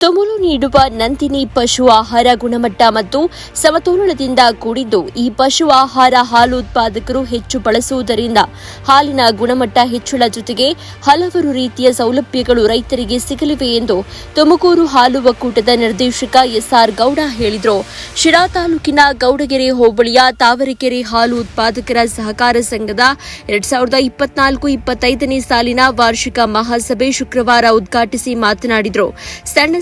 ತುಮುಲು ನೀಡುವ ನಂದಿನಿ ಪಶು ಆಹಾರ ಗುಣಮಟ್ಟ ಮತ್ತು ಸಮತೋಲನದಿಂದ ಕೂಡಿದ್ದು, ಈ ಪಶು ಆಹಾರ ಹಾಲು ಉತ್ಪಾದಕರು ಹೆಚ್ಚು ಬಳಸುವುದರಿಂದ ಹಾಲಿನ ಗುಣಮಟ್ಟ ಹೆಚ್ಚಳ ಜೊತೆಗೆ ಹಲವಾರು ರೀತಿಯ ಸೌಲಭ್ಯಗಳು ರೈತರಿಗೆ ಸಿಗಲಿವೆ ಎಂದು ತುಮಕೂರು ಹಾಲು ಒಕ್ಕೂಟದ ನಿರ್ದೇಶಕ ಎಸ್ಆರ್ ಗೌಡ ಹೇಳಿದರು. ಶಿರಾ ತಾಲೂಕಿನ ಗೌಡಗೆರೆ ಹೋಬಳಿಯ ತಾವರೆಕೆರೆ ಹಾಲು ಉತ್ಪಾದಕರ ಸಹಕಾರ ಸಂಘದ 2024-25ನೇ ಸಾಲಿನ ವಾರ್ಷಿಕ ಮಹಾಸಭೆ ಶುಕ್ರವಾರ ಉದ್ಘಾಟಿಸಿ ಮಾತನಾಡಿದರು.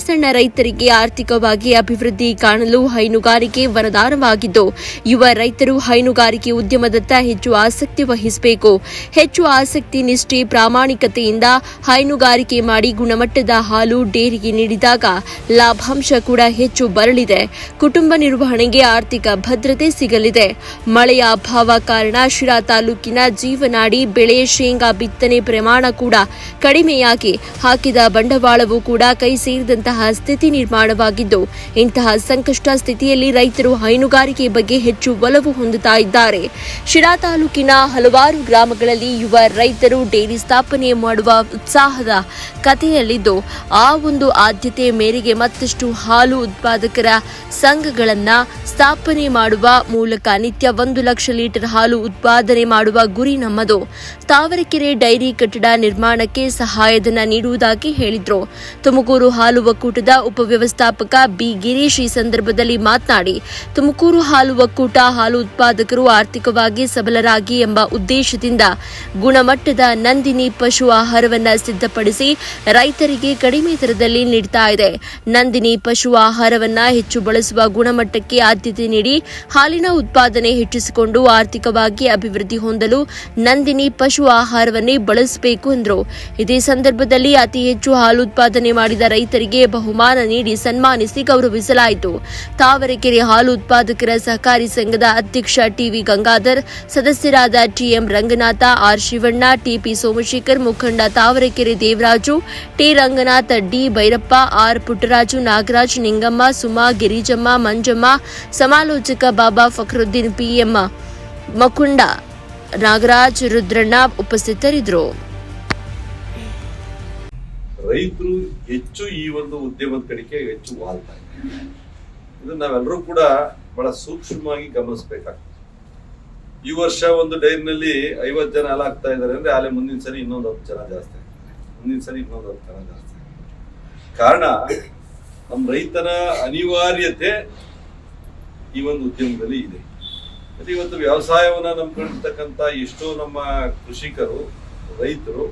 ಸಣ್ಣ ರೈತರಿಗೆ ಆರ್ಥಿಕವಾಗಿ ಅಭಿವೃದ್ಧಿ ಕಾಣಲು ಹೈನುಗಾರಿಕೆ ವರದಾನವಾಗಿದ್ದು, ಯುವ ರೈತರು ಹೈನುಗಾರಿಕೆ ಉದ್ಯಮದತ್ತ ಹೆಚ್ಚು ಆಸಕ್ತಿ ವಹಿಸಬೇಕು. ಹೆಚ್ಚು ಆಸಕ್ತಿ, ನಿಷ್ಠೆ, ಪ್ರಾಮಾಣಿಕತೆಯಿಂದ ಹೈನುಗಾರಿಕೆ ಮಾಡಿ ಗುಣಮಟ್ಟದ ಹಾಲು ಡೇರಿಗೆ ನೀಡಿದಾಗ ಲಾಭಾಂಶ ಕೂಡ ಹೆಚ್ಚು ಬರಲಿದೆ. ಕುಟುಂಬ ನಿರ್ವಹಣೆಗೆ ಆರ್ಥಿಕ ಭದ್ರತೆ ಸಿಗಲಿದೆ. ಮಳೆಯ ಅಭಾವ ಕಾರಣ ಶಿರಾ ತಾಲೂಕಿನ ಜೀವನಾಡಿ ಬೆಳೆ ಶೇಂಗಾ ಬಿತ್ತನೆ ಪ್ರಮಾಣ ಕೂಡ ಕಡಿಮೆಯಾಗಿ ಹಾಕಿದ ಬಂಡವಾಳವೂ ಕೂಡ ಕೈ ಸೇರಿದಂತಹ ಸ್ಥಿತಿ ನಿರ್ಮಾಣವಾಗಿದ್ದು, ಇಂತಹ ಸಂಕಷ್ಟ ಸ್ಥಿತಿಯಲ್ಲಿ ರೈತರು ಹೈನುಗಾರಿಕೆ ಬಗ್ಗೆ ಹೆಚ್ಚು ಒಲವು ಹೊಂದುತ್ತಾ ಇದ್ದಾರೆ. ಶಿರಾ ತಾಲೂಕಿನ ಹಲವಾರು ಗ್ರಾಮಗಳಲ್ಲಿ ಯುವ ರೈತರು ಡೇರಿ ಸ್ಥಾಪನೆ ಮಾಡುವ ಉತ್ಸಾಹದ ಕಥೆಯಲ್ಲಿದ್ದು, ಆ ಒಂದು ಆದ್ಯತೆ ಮೇರೆಗೆ ಮತ್ತಷ್ಟು ಹಾಲು ಉತ್ಪಾದಕರ ಸಂಘಗಳನ್ನು ಸ್ಥಾಪನೆ ಮಾಡುವ ಮೂಲಕ ನಿತ್ಯ 1 ಲಕ್ಷ ಲೀಟರ್ ಹಾಲು ಉತ್ಪಾದನೆ ಮಾಡುವ ಗುರಿ ನಮ್ಮದು. ತಾವರೆಕೆರೆ ಡೈರಿ ಕಟ್ಟಡ ನಿರ್ಮಾಣಕ್ಕೆ ಸಹಾಯಧನ ನೀಡುವುದಾಗಿ ಹೇಳಿದರು. ತುಮಕೂರು ಹಾಲು ಒಕ್ಕೂಟದ ಉಪವ್ಯವಸ್ಥಾಪಕ ಬಿ ಗಿರೀಶ್ ಈ ಸಂದರ್ಭದಲ್ಲಿ ಮಾತನಾಡಿ, ತುಮಕೂರು ಹಾಲು ಒಕ್ಕೂಟ ಹಾಲು ಉತ್ಪಾದಕರು ಆರ್ಥಿಕವಾಗಿ ಸಬಲರಾಗಿ ಎಂಬ ಉದ್ದೇಶದಿಂದ ಗುಣಮಟ್ಟದ ನಂದಿನಿ ಪಶು ಆಹಾರವನ್ನು ಸಿದ್ಧಪಡಿಸಿ ರೈತರಿಗೆ ಕಡಿಮೆ ದರದಲ್ಲಿ ನೀಡುತ್ತಾ ಇದೆ. ನಂದಿನಿ ಪಶು ಆಹಾರವನ್ನು ಹೆಚ್ಚು ಬಳಸುವ ಗುಣಮಟ್ಟಕ್ಕೆ ಆದ್ಯತೆ ನೀಡಿ ಹಾಲಿನ ಉತ್ಪಾದನೆ ಹೆಚ್ಚಿಸಿಕೊಂಡು ಆರ್ಥಿಕವಾಗಿ ಅಭಿವೃದ್ಧಿ ಹೊಂದಲು ನಂದಿನಿ ಪಶು ಆಹಾರವನ್ನೇ ಬಳಸಬೇಕು ಎಂದರು. ಇದೇ ಸಂದರ್ಭದಲ್ಲಿ ಅತಿ ಹೆಚ್ಚು ಹಾಲು ಉತ್ಪಾದನೆ ಮಾಡಿದ ರೈತರಿಗೆ ಬಹುಮಾನ ನೀಡಿ ಸನ್ಮಾನಿಸಿ ಗೌರವಿಸಲಾಯಿತು. ತಾವರೆಕೆರೆ ಹಾಲು ಉತ್ಪಾದಕರ ಸಹಕಾರಿ ಸಂಘದ ಅಧ್ಯಕ್ಷ ಟಿವಿ ಗಂಗಾಧರ್, ಸದಸ್ಯರಾದ TM Ranganatha, R Shivanna, TP Somashekhar, ಮುಖಂಡ Tavarekere Devaraju, T Ranganath, D Bhairappa, R Puttaraju, Nagaraj, Ningamma, Suma, Girijamma, Manjamma, ಸಮಾಲೋಚಕ ಬಾಬಾ ಫಕ್ರುದ್ದೀನ್, ಪಿಎಂ ಮಕುಂಡ, ನಾಗರಾಜ್, ರುದ್ರಣ್ಣ ಉಪಸ್ಥಿತರಿದ್ದರು. ರೈತರು ಹೆಚ್ಚು ಈ ಒಂದು ಉದ್ಯಮದ ಕಡೆಗೆ ಹೆಚ್ಚು ವಾಲ್ತಾರೆ. ಇದು ನಾವೆಲ್ಲರೂ ಕೂಡ ಬಹಳ ಸೂಕ್ಷ್ಮವಾಗಿ ಗಮನಿಸಬೇಕಾಗ್ತದೆ. ಈ ವರ್ಷ ಒಂದು ಡೈರಿನಲ್ಲಿ 50 ಜನ ಹಾಲಾಗ್ತಾ ಇದ್ದಾರೆ ಅಂದ್ರೆ ಆಲೆ ಮುಂದಿನ ಸರಿ ಇನ್ನೊಂದು 10 ಜನ ಜಾಸ್ತಿ ಆಗ್ತಾರೆ, ಮುಂದಿನ ಸರಿ ಇನ್ನೊಂದು 10 ಜನ ಜಾಸ್ತಿ ಆಗ್ತಾರೆ. ಕಾರಣ ನಮ್ಮ ರೈತನ ಅನಿವಾರ್ಯತೆ ಈ ಒಂದು ಉದ್ಯಮದಲ್ಲಿ ಇದೆ. ಮತ್ತೆ ಇವತ್ತು ವ್ಯವಸಾಯವನ್ನ ನಂಬಿಕೊಂಡಿರ್ತಕ್ಕಂಥ ಎಷ್ಟೋ ನಮ್ಮ ಕೃಷಿಕರು, ರೈತರು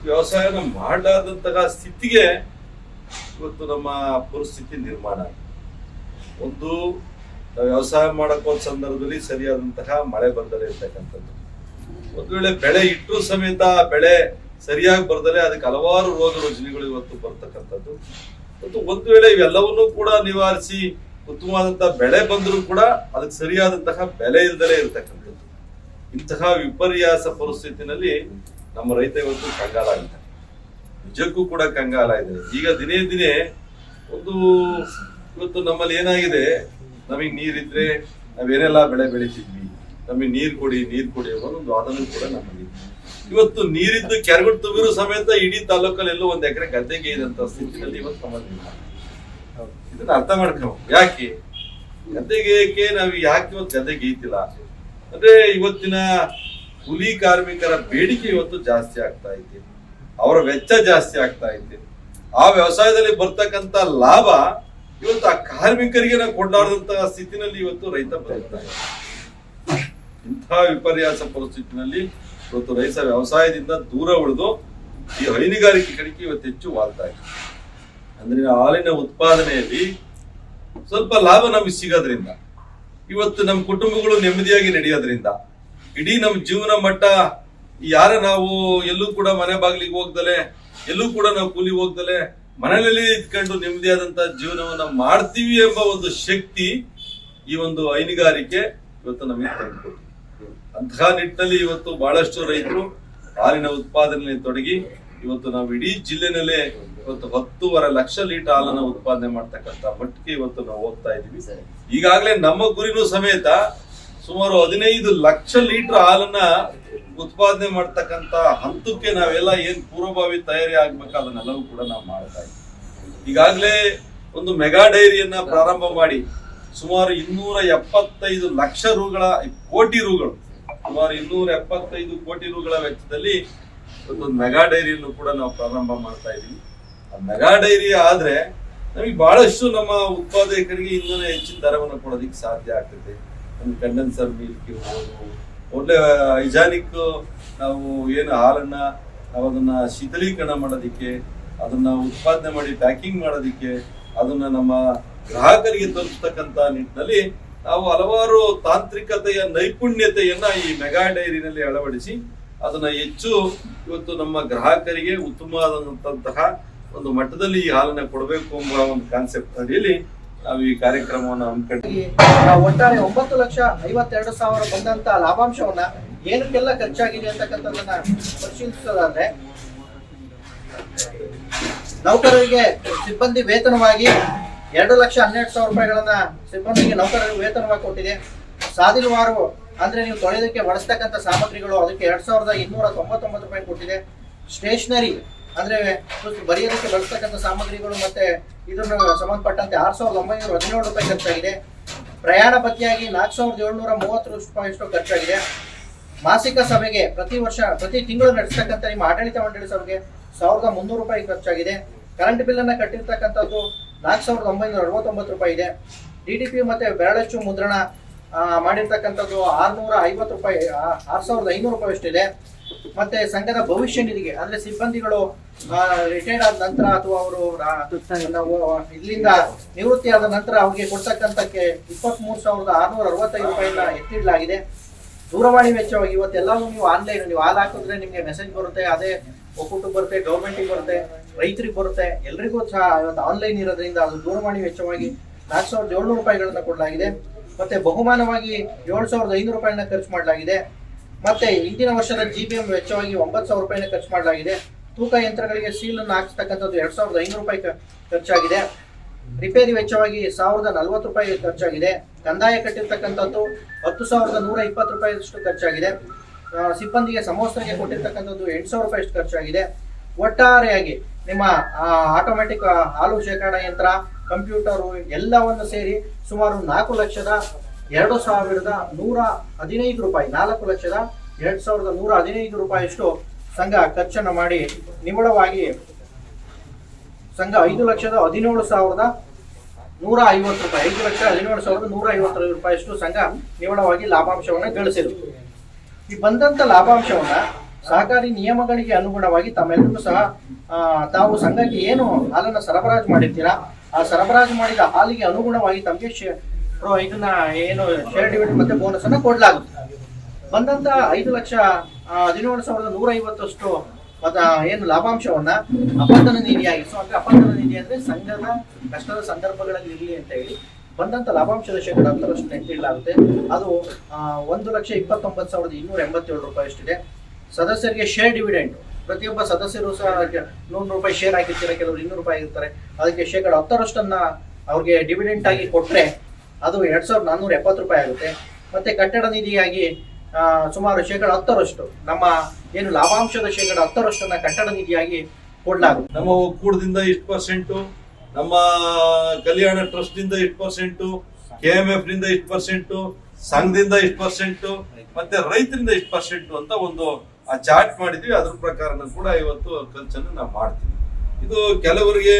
ವ್ಯವಸಾಯನ ಮಾಡಲಾದಂತಹ ಸ್ಥಿತಿಗೆ ಇವತ್ತು ನಮ್ಮ ಪರಿಸ್ಥಿತಿ ನಿರ್ಮಾಣ ಆಗಿದೆ. ಒಂದು ನಾವು ವ್ಯವಸಾಯ ಮಾಡಕ್ ಹೋದ ಸಂದರ್ಭದಲ್ಲಿ ಸರಿಯಾದಂತಹ ಮಳೆ ಬರ್ದಲೇ ಇರ್ತಕ್ಕಂಥದ್ದು, ಒಂದು ವೇಳೆ ಬೆಳೆ ಇಟ್ಟರು ಸಮೇತ ಬೆಳೆ ಸರಿಯಾಗಿ ಬರ್ದಲೆ ಅದಕ್ಕೆ ಹಲವಾರು ರೋಗ ರುಜಿನಗಳು ಇವತ್ತು ಬರ್ತಕ್ಕಂಥದ್ದು. ಮತ್ತು ಒಂದು ವೇಳೆ ಇವೆಲ್ಲವನ್ನೂ ಕೂಡ ನಿವಾರಿಸಿ ಉತ್ತಮವಾದಂತಹ ಬೆಳೆ ಬಂದರೂ ಕೂಡ ಅದಕ್ಕೆ ಸರಿಯಾದಂತಹ ಬೆಲೆ ಇಲ್ದಲೇ ಇರ್ತಕ್ಕಂಥದ್ದು. ಇಂತಹ ವಿಪರ್ಯಾಸ ಪರಿಸ್ಥಿತಿನಲ್ಲಿ ನಮ್ಮ ರೈತ ಇವತ್ತು ಕಂಗಾಲ ಆಗಿದ್ದಾರೆ, ನಿಜಕ್ಕೂ ಕೂಡ ಕಂಗಾಲ ಇದೆ. ಈಗ ದಿನೇ ದಿನೇ ಇವತ್ತು ನಮ್ಮಲ್ಲಿ ಏನಾಗಿದೆ, ನಮಗೆ ನೀರಿದ್ರೆ ನಾವೇನೆಲ್ಲ ಬೆಳೆ ಬೆಳಿತಿದ್ವಿ, ನಮಗೆ ನೀರು ಕೊಡಿ ಅನ್ನೋದು ಅದನ್ನು ಕೂಡ ನಮಗೆ ಇವತ್ತು ನೀರಿದ್ದು ಕೆರೆಗಳು ತುಂಬಿರು ಸಮೇತ ಇಡೀ ತಾಲೂಕಲ್ಲಿ ಎಲ್ಲೋ 1 ಎಕರೆ ಗದ್ದೆಗೆ ಇದಂತ ಸ್ಥಿತಿನಲ್ಲಿ ಇವತ್ತು ನಮ್ಮಲ್ಲಿ ಇದನ್ನ ಅರ್ಥ ಮಾಡ್ಕೋಬೇಕು. ಯಾಕೆ ಗದ್ದೆಗೆ ನಾವು ಯಾಕೆ ಇವತ್ತು ಗದ್ದೆಗೆ ಈತಿಲ್ಲ ಅಂದ್ರೆ, ಇವತ್ತಿನ ಕೂಲಿ ಕಾರ್ಮಿಕರ ಬೇಡಿಕೆ ಇವತ್ತು ಜಾಸ್ತಿ ಆಗ್ತಾ ಇದೆ, ಅವರ ವೆಚ್ಚ ಜಾಸ್ತಿ ಆಗ್ತಾ ಇದೆ. ಆ ವ್ಯವಸಾಯದಲ್ಲಿ ಬರ್ತಕ್ಕಂತ ಲಾಭ ಇವತ್ತು ಆ ಕಾರ್ಮಿಕರಿಗೆ ನಾವು ಕೊಂಡಾಡದಂತಹ ಸ್ಥಿತಿನಲ್ಲಿ ಇವತ್ತು ರೈತ ಬದುಕ್ತಾ ಇದೆ. ಇಂತಹ ವಿಪರ್ಯಾಸ ಪರಿಸ್ಥಿತಿನಲ್ಲಿ ಇವತ್ತು ರೈತ ವ್ಯವಸಾಯದಿಂದ ದೂರ ಉಳಿದು ಈ ಹೈನುಗಾರಿಕೆ ಕಡೆಗೆ ಇವತ್ತು ಹೆಚ್ಚು ವಾಲ್ತಾ ಇದೆ. ಅಂದ್ರೆ ಹಾಲಿನ ಉತ್ಪಾದನೆಯಲ್ಲಿ ಸ್ವಲ್ಪ ಲಾಭ ನಮಗೆ ಸಿಗೋದ್ರಿಂದ, ಇವತ್ತು ನಮ್ಮ ಕುಟುಂಬಗಳು ನೆಮ್ಮದಿಯಾಗಿ ನಡೆಯೋದ್ರಿಂದ, ಇಡೀ ನಮ್ಮ ಜೀವನ ಮಟ್ಟ ನಾವು ಎಲ್ಲೂ ಕೂಡ ಮನೆ ಬಾಗಿಲಿಗೆ ಹೋಗ್ದಲೆ, ಎಲ್ಲೂ ಕೂಡ ನಾವು ಕೂಲಿ ಹೋಗ್ದಲೆ ಮನೆಯಲ್ಲಿ ಇದ್ಕೊಂಡು ನೆಮ್ಮದಿಯಾದಂತ ಜೀವನವನ್ನ ಮಾಡ್ತೀವಿ ಎಂಬ ಒಂದು ಶಕ್ತಿ ಈ ಒಂದು ಹೈನುಗಾರಿಕೆ ಇವತ್ತು ನಮಗೆ ತಂದುಕೊಟ್ಟು. ಅಂತಹ ನಿಟ್ಟಿನಲ್ಲಿ ಇವತ್ತು ಬಹಳಷ್ಟು ರೈತರು ಹಾಲಿನ ಉತ್ಪಾದನೆಯಲ್ಲಿ ತೊಡಗಿ ಇವತ್ತು ನಾವು ಇಡೀ ಜಿಲ್ಲೆನಲ್ಲೇ ಇವತ್ತು 10.5 ಲಕ್ಷ ಲೀಟರ್ ಹಾಲನ್ನ ಉತ್ಪಾದನೆ ಮಾಡ್ತಕ್ಕಂಥ ಮಟ್ಟಿಗೆ ಇವತ್ತು ನಾವು ಹೋಗ್ತಾ ಇದೀವಿ. ಈಗಾಗಲೇ ನಮ್ಮ ಗುರಿನೂ ಸಮೇತ ಸುಮಾರು 15 ಲಕ್ಷ ಲೀಟರ್ ಹಾಲನ್ನ ಉತ್ಪಾದನೆ ಮಾಡ್ತಕ್ಕಂತ ಹಂತಕ್ಕೆ ನಾವೆಲ್ಲ ಏನ್ ಪೂರ್ವಭಾವಿ ತಯಾರಿ ಆಗ್ಬೇಕು ಅದನ್ನೆಲ್ಲವೂ ಕೂಡ ನಾವು ಮಾಡ್ತಾ ಇದ್ದೀವಿ. ಈಗಾಗಲೇ ಒಂದು ಮೆಗಾ ಡೈರಿಯನ್ನ ಪ್ರಾರಂಭ ಮಾಡಿ ಸುಮಾರು 275 ಲಕ್ಷ ಕೋಟಿ ರೂಗಳು ಸುಮಾರು 275 ಕೋಟಿ ರೂಗಳ ವೆಚ್ಚದಲ್ಲಿ ಒಂದು ಮೆಗಾ ಡೈರಿಯನ್ನು ಕೂಡ ನಾವು ಪ್ರಾರಂಭ ಮಾಡ್ತಾ ಇದ್ದೀವಿ. ಆ ಮೆಗಾ ಡೈರಿ ಆದ್ರೆ ನಮಗೆ ಬಹಳಷ್ಟು ನಮ್ಮ ಉತ್ಪಾದಕರಿಗೆ ಇನ್ನೂ ಹೆಚ್ಚಿನ ದರವನ್ನು ಕೊಡೋದಕ್ಕೆ ಸಾಧ್ಯ ಆಗ್ತದೆ. ಒಂದು ಕಂಡೆನ್ಸರ್ ಮಿಲ್ಕ್ ಇರ್ಬೋದು, ಒಳ್ಳೆ ಹೈಜಾನಿಕ್ ನಾವು ಏನು ಹಾಲನ್ನ ನಾವು ಅದನ್ನ ಶೀತಲೀಕರಣ ಮಾಡೋದಿಕ್ಕೆ, ಅದನ್ನ ಉತ್ಪಾದನೆ ಮಾಡಿ ಪ್ಯಾಕಿಂಗ್ ಮಾಡೋದಿಕ್ಕೆ, ಅದನ್ನ ನಮ್ಮ ಗ್ರಾಹಕರಿಗೆ ತಲುಪಿಸ್ತಕ್ಕಂತ ನಿಟ್ಟಿನಲ್ಲಿ ನಾವು ಹಲವಾರು ತಾಂತ್ರಿಕತೆಯ ನೈಪುಣ್ಯತೆಯನ್ನ ಈ ಮೆಗಾ ಡೈರಿನಲ್ಲಿ ಅಳವಡಿಸಿ ಅದನ್ನ ಹೆಚ್ಚು ಇವತ್ತು ನಮ್ಮ ಗ್ರಾಹಕರಿಗೆ ಉತ್ತಮವಾದಂತಹ ಒಂದು ಮಟ್ಟದಲ್ಲಿ ಈ ಹಾಲನ್ನ ಕೊಡಬೇಕು ಎಂಬ ಒಂದು ಕಾನ್ಸೆಪ್ಟ್ ಅಡಿಯಲ್ಲಿ ನಾವು ಈ ಕಾರ್ಯಕ್ರಮವನ್ನು ಹಮ್ಮಿಕೊಂಡಿದ್ದೀವಿ. ಒಟ್ಟಾರೆ 9,52,000 ಬಂದಂತ ಲಾಭಾಂಶವನ್ನ ಏನಕ್ಕೆಲ್ಲ ಖರ್ಚಾಗಿದೆ ಅಂತಕ್ಕಂಥದ್ದನ್ನ ಪರಿಶೀಲಿಸೋದಾದ್ರೆ, ನೌಕರರಿಗೆ ಸಿಬ್ಬಂದಿ ವೇತನವಾಗಿ 2,12,000 ರೂಪಾಯಿಗಳನ್ನ ಸಿಬ್ಬಂದಿಗೆ ನೌಕರರಿಗೆ ವೇತನವಾಗಿ ಕೊಟ್ಟಿದೆ. ಸಾದಿಲುವಾರು ಅಂದ್ರೆ ನೀವು ತೊಳೆಯೋದಕ್ಕೆ ಬಳಸ್ತಕ್ಕಂಥ ಸಾಮಗ್ರಿಗಳು ಅದಕ್ಕೆ 2,299 ರೂಪಾಯಿ ಕೊಟ್ಟಿದೆ. ಸ್ಟೇಷನರಿ ಅಂದ್ರೆ ಬರೆಯೋದಕ್ಕೆ ಬಳಸ್ತಕ್ಕಂಥ ಸಾಮಗ್ರಿಗಳು ಮತ್ತೆ ಇದನ್ನು ಸಂಬಂಧಪಟ್ಟಂತೆ 6,917 ರೂಪಾಯಿ ಖರ್ಚಾಗಿದೆ. ಪ್ರಯಾಣ ಭತ್ಯೆಯಾಗಿ 4,730 ರೂಪಾಯಿಯಷ್ಟು ಖರ್ಚಾಗಿದೆ. ಮಾಸಿಕ ಸಭೆಗೆ ಪ್ರತಿ ತಿಂಗಳು ನಡೆಸ್ತಕ್ಕಂಥ ನಿಮ್ಮ ಆಡಳಿತ ಮಂಡಳಿ ಸಭೆಗೆ 1,300 ರೂಪಾಯಿ ಖರ್ಚಾಗಿದೆ. ಕರೆಂಟ್ ಬಿಲ್ ಅನ್ನ ಕಟ್ಟಿರ್ತಕ್ಕಂಥದ್ದು 4,969 ರೂಪಾಯಿ ಇದೆ. DDP ಮತ್ತೆ ಬೆರಳಚ್ಚು ಮುದ್ರಣ ಮಾಡಿರ್ತಕ್ಕಂಥದ್ದು 650 ರೂಪಾಯಿ 6,500 ರೂಪಾಯಿ ಅಷ್ಟಿದೆ. ಮತ್ತೆ ಸಂಘದ ಭವಿಷ್ಯ ನಿಧಿಗೆ ಅಂದ್ರೆ ಸಿಬ್ಬಂದಿಗಳು ರಿಟೈರ್ಡ್ ಆದ ನಂತರ ಅಥವಾ ಅವರು ಇಲ್ಲಿಂದ ನಿವೃತ್ತಿ ಆದ ನಂತರ ಅವ್ರಿಗೆ ಕೊಡ್ತಕ್ಕಂಥಕ್ಕೆ 23,665 ರೂಪಾಯಿನ ಎತ್ತಿಡಲಾಗಿದೆ. ದೂರವಾಣಿ ವೆಚ್ಚವಾಗಿ ಇವತ್ತೆಲ್ಲವೂ ನೀವು ಆನ್ಲೈನ್ ನೀವು ಹಾಲು ಹಾಕಿದ್ರೆ ನಿಮಗೆ ಮೆಸೇಜ್ ಬರುತ್ತೆ, ಅದೇ ಒಕ್ಕೂಟಕ್ಕೆ ಬರುತ್ತೆ, ಗೌರ್ಮೆಂಟಿಗೆ ಬರುತ್ತೆ, ರೈತರಿಗೆ ಬರುತ್ತೆ, ಎಲ್ರಿಗೂ ಸಹ ಇವತ್ತು ಆನ್ಲೈನ್ ಇರೋದ್ರಿಂದ ಅದು ದೂರವಾಣಿ ವೆಚ್ಚವಾಗಿ 4,700 ರೂಪಾಯಿಗಳನ್ನ ಕೊಡಲಾಗಿದೆ. ಮತ್ತೆ ಬಹುಮಾನವಾಗಿ 7,500 ರೂಪಾಯಿನ ಖರ್ಚು ಮಾಡಲಾಗಿದೆ. ಮತ್ತೆ ಇಂದಿನ ವರ್ಷದ GBM ವೆಚ್ಚವಾಗಿ 9,000 ರೂಪಾಯಿನ ಖರ್ಚು ಮಾಡಲಾಗಿದೆ. ತೂಕ ಯಂತ್ರಗಳಿಗೆ ಸೀಲ್ ಅನ್ನು ಹಾಕಿಸ್ತಕ್ಕಂಥದ್ದು 2,500 ರೂಪಾಯಿ ಖರ್ಚಾಗಿದೆ. ರಿಪೇರಿ ವೆಚ್ಚವಾಗಿ 1,040 ರೂಪಾಯಿ ಖರ್ಚಾಗಿದೆ. ಕಂದಾಯ ಕಟ್ಟಿರ್ತಕ್ಕಂಥದ್ದು 10,120 ರೂಪಾಯಿಯಷ್ಟು ಖರ್ಚಾಗಿದೆ. ಸಿಬ್ಬಂದಿಗೆ ಸಮವಸ್ತ್ರಕ್ಕೆ ಕೊಟ್ಟಿರ್ತಕ್ಕಂಥದ್ದು 8,000 ರೂಪಾಯಿಯಷ್ಟು ಖರ್ಚಾಗಿದೆ. ಒಟ್ಟಾರೆಯಾಗಿ ನಿಮ್ಮ ಆಟೋಮ್ಯಾಟಿಕ್ ಹಾಲು ಶೇಖರಣಾ ಯಂತ್ರ, ಕಂಪ್ಯೂಟರು ಎಲ್ಲವನ್ನು ಸೇರಿ ಸುಮಾರು 4,02,115 ರೂಪಾಯಿ 4,02,115 ರೂಪಾಯಿಯಷ್ಟು ಸಂಘ ಖರ್ಚನ್ನು ಮಾಡಿ ನಿವ್ವಳವಾಗಿ ಸಂಘ 5,17,150 ರೂಪಾಯಿ 5,17,150 ರೂಪಾಯಿಯಷ್ಟು ಸಂಘ ನಿವ್ವಳವಾಗಿ ಲಾಭಾಂಶವನ್ನು ಗಳಿಸಿದೆ. ಈ ಬಂದಂತ ಲಾಭಾಂಶವನ್ನ ಸಹಕಾರಿ ನಿಯಮಗಳಿಗೆ ಅನುಗುಣವಾಗಿ ತಮ್ಮೆಲ್ಲರೂ ಸಹ ತಾವು ಸಂಘಕ್ಕೆ ಏನು ಹಾಲನ್ನು ಸರಬರಾಜು ಮಾಡಿರ್ತೀರಾ ಆ ಸರಬರಾಜು ಮಾಡಿದ ಹಾಲಿಗೆ ಅನುಗುಣವಾಗಿ ತಮಗೆ ಇದನ್ನ ಏನು ಶೇರ್ ಡಿವಿಡೆಂಡ್ ಮತ್ತೆ ಬೋನಸ್ ಅನ್ನ ಕೊಡ್ಲಾಗುತ್ತೆ. ಬಂದಂತ 5,17,150 ಏನು ಲಾಭಾಂಶವನ್ನ ಅಪಂದನ ನಿಧಿಯಾಗಿ ಅಂದ್ರೆ ಅಪಂದನ ನಿಧಿ ಅಂದ್ರೆ ಸಂಘದ ಕಷ್ಟದ ಸಂದರ್ಭಗಳಲ್ಲಿ ಇರಲಿ ಅಂತ ಹೇಳಿ ಬಂದಂತ ಲಾಭಾಂಶದ ಶೇಕಡ 10% ಎತ್ತಿಡಲಾಗುತ್ತೆ. ಅದು 1,29,287 ರೂಪಾಯಿ ಅಷ್ಟಿದೆ. ಸದಸ್ಯರಿಗೆ ಶೇರ್ ಡಿವಿಡೆಂಡ್ ಪ್ರತಿಯೊಬ್ಬ ಸದಸ್ಯರು ಸಹ 100 ರೂಪಾಯಿ ಶೇರ್ ಹಾಕಿರ್ತಾರೆ, ಕೆಲವರು 200 ರೂಪಾಯಿ ಇರ್ತಾರೆ. ಅದಕ್ಕೆ ಶೇಕಡ 10% ಅವ್ರಿಗೆ ಡಿವಿಡೆಂಟ್ ಆಗಿ ಕೊಟ್ರೆ ಅದು 2,470 ರೂಪಾಯಿ ಆಗುತ್ತೆ. ಮತ್ತೆ ಕಟ್ಟಡ ನಿಧಿಯಾಗಿ ಸುಮಾರು ಶೇಕಡ 10% ನಮ್ಮ ಏನು ಲಾಭಾಂಶದ ಶೇಕಡ 10% ಕಟ್ಟಡ ನಿಧಿಯಾಗಿ ಕೊಡಲಾಗುತ್ತೆ. ನಮ್ಮ ಒಕ್ಕೂಟದಿಂದ ಇಷ್ಟು %, ನಮ್ಮ ಕಲ್ಯಾಣ ಟ್ರಸ್ಟ್ ದಿಂದ ಇಷ್ಟು %, KMF ನಿಂದ ಇಷ್ಟು %, ಸಂಘದಿಂದ ಇಷ್ಟು %, ಮತ್ತೆ ರೈತರಿಂದ ಇಷ್ಟು % ಅಂತ ಒಂದು ಚಾರ್ಟ್ ಮಾಡಿದ್ವಿ. ಅದ್ರ ಪ್ರಕಾರ ಕೂಡ ಇವತ್ತು ಖರ್ಚನ್ನು ನಾವು ಮಾಡ್ತೀವಿ. ಇದು ಕೆಲವರಿಗೆ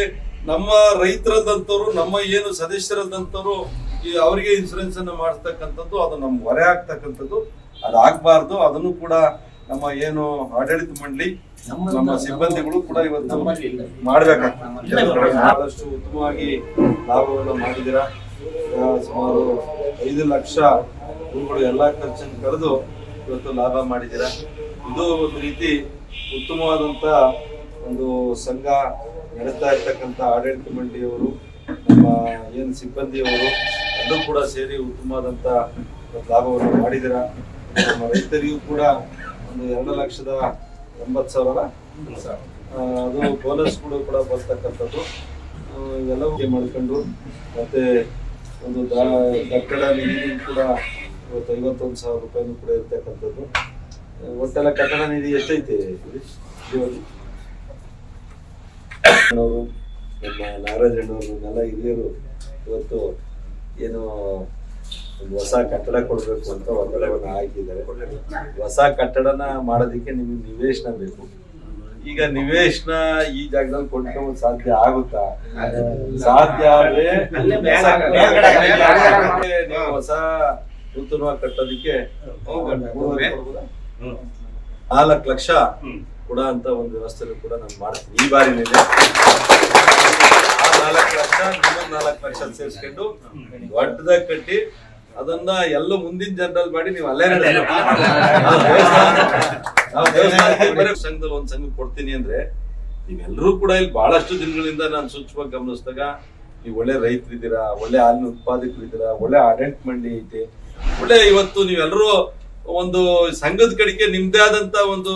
ನಮ್ಮ ರೈತರದಂತವ್ರು ನಮ್ಮ ಏನು ಸದಸ್ಯರದಂತವ್ರು ಅವರಿಗೆ ಇನ್ಸೂರೆನ್ಸ್ ಅನ್ನ ಮಾಡಿಸ್ತಕ್ಕಂಥದ್ದು ಅದು ನಮ್ಗೆ ಹೊರೆ ಆಗ್ತಕ್ಕಂಥದ್ದು ಅದಾಗಬಾರ್ದು. ಅದನ್ನು ಕೂಡ ನಮ್ಮ ಏನು ಆಡಳಿತ ಮಂಡಳಿ ನಮ್ಮ ಸಿಬ್ಬಂದಿಗಳು ಕೂಡ ಇವತ್ತು ಮಾಡ್ಬೇಕಾಗ್ತದೆ. ಆದಷ್ಟು ಉತ್ತಮವಾಗಿ ಲಾಭವನ್ನು ಮಾಡಿದಿರ. ಸುಮಾರು 5 ಲಕ್ಷ ರೂಪಾಯಿಗಳು ಎಲ್ಲಾ ಖರ್ಚನ್ನು ಕರೆದು ಇವತ್ತು ಲಾಭ ಮಾಡಿದಿರ. ಇದು ಒಂದು ರೀತಿ ಉತ್ತಮವಾದಂತ ಒಂದು ಸಂಘ ನಡೆಸ್ತಾ ಇರ್ತಕ್ಕಂಥ ಆಡಳಿತ ಮಂಡಳಿಯವರು ನಮ್ಮ ಏನು ಸಿಬ್ಬಂದಿಯವರು ಎಲ್ಲರೂ ಕೂಡ ಸೇರಿ ಉತ್ತಮವಾದಂತ ಲಾಭವನ್ನು ಮಾಡಿದಿರ. ನಮ್ಮ ರೈತರಿಗೂ ಕೂಡ ಒಂದು 2,80,000 ಅದು ಬೋನಸ್ ಕೂಡ ಬರ್ತಕ್ಕಂಥದ್ದು ಎಲ್ಲವೂ ಮಾಡ್ಕೊಂಡು ಮತ್ತೆ ಒಂದು ಕಟ್ಟಡ ನಿಧಿ ಕೂಡ ಇವತ್ತು 51,000 ರೂಪಾಯಿನೂ ಕೂಡ ಇರ್ತಕ್ಕಂಥದ್ದು. ಒಟ್ಟೆಲ್ಲ ಕಟ್ಟಡ ನಿಧಿ ಎಷ್ಟೈತೆ? ನಮ್ಮ ನಾಗರಾಜಣ್ಣವ್ರನ್ನೆಲ್ಲ ಹಿರಿಯರು ಇವತ್ತು ಏನು ಒಂದು ಹೊಸ ಕಟ್ಟಡ ಕೊಡ್ಬೇಕು ಅಂತ ಒತ್ತಡವನ್ನು ಹಾಕಿದ್ದಾರೆ. ಹೊಸ ಕಟ್ಟಡನ ಮಾಡೋದಕ್ಕೆ ನಿಮಗೆ ನಿವೇಶನ ಬೇಕು. ಈಗ ನಿವೇಶನ ಈ ಜಾಗದಲ್ಲಿ ಕೊಂಡ್ಕೊಳ್ಳೋದು ಸಾಧ್ಯ ಆಗುತ್ತಾ? ಸಾಧ್ಯ ಆದ್ರೆ ನೀವು ಹೊಸ ನೂತನವಾಗಿ ಕಟ್ಟೋದಕ್ಕೆ 4 ಲಕ್ಷ ಕೊಡ ಅಂತ ಒಂದು ವ್ಯವಸ್ಥೆ ಕೂಡ ನಾನು ಮಾಡ್ತೀನಿ ಈ ಬಾರಿನಲ್ಲಿ. ಆ 4 ಲಕ್ಷ ಇನ್ನೊಂದು 4 ಲಕ್ಷ ಸೇರಿಸ್ಕೊಂಡು ದೊಡ್ಡದಾಗಿ ಕಟ್ಟಿ ಅದನ್ನ ಎಲ್ಲ ಮುಂದಿನ ಜನರಲ್ ಮಾಡಿ ನೀವು ಅಲ್ಲೇ ಸಂಘದಲ್ಲಿ ಒಂದ್ ಸಂಘ ಕೊಡ್ತೀನಿ ಅಂದ್ರೆ ನೀವೆಲ್ಲರೂ ಕೂಡ ಇಲ್ಲಿ ಬಹಳಷ್ಟು ದಿನಗಳಿಂದ ನಾನು ಸೂಕ್ಷ್ಮವಾಗಿ ಗಮನಿಸಿದಾಗ ನೀವು ಒಳ್ಳೆ ರೈತರಿದ್ದೀರಾ, ಒಳ್ಳೆ ಹಾಲಿನ ಉತ್ಪಾದಕರಿದ್ದೀರಾ, ಒಳ್ಳೆ ಆಡಳಿತ ಮಂಡಳಿ ಐತೆ, ಒಳ್ಳೆ ಇವತ್ತು ನೀವೆಲ್ಲರೂ ಒಂದು ಸಂಘದ ಕಡೆಗೆ ನಿಮ್ದೇ ಆದಂತ ಒಂದು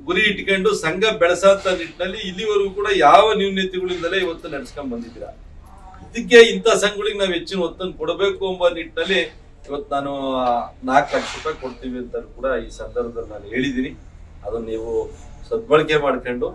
ಗುರಿ ಇಟ್ಕೊಂಡು ಸಂಘ ಬೆಳೆಸಂತ ನಿಟ್ಟಿನಲ್ಲಿ ಇಲ್ಲಿವರೆಗೂ ಕೂಡ ಯಾವ ನ್ಯೂನ್ಯತೆಗಳಿಂದಲೇ ಇವತ್ತು ನಡೆಸ್ಕೊಂಡ್ ಬಂದಿದ್ದೀರಾ. ಇದಕ್ಕೆ ಇಂಥ ಸಂಘಗಳಿಗೆ ನಾವು ಹೆಚ್ಚಿನ ಒತ್ತನ್ನು ಕೊಡಬೇಕು ಎಂಬ ನಿಟ್ಟಿನಲ್ಲಿ ಇವತ್ತು ನಾನು 4 ಲಕ್ಷ ರೂಪಾಯಿ ಕೊಡ್ತೀವಿ ಅಂತ ಕೂಡ ಈ ಸಂದರ್ಭದಲ್ಲಿ ನಾನು ಹೇಳಿದ್ದೀನಿ. ಅದನ್ನ ನೀವು ಸದ್ಬಳಕೆ ಮಾಡ್ಕೊಂಡು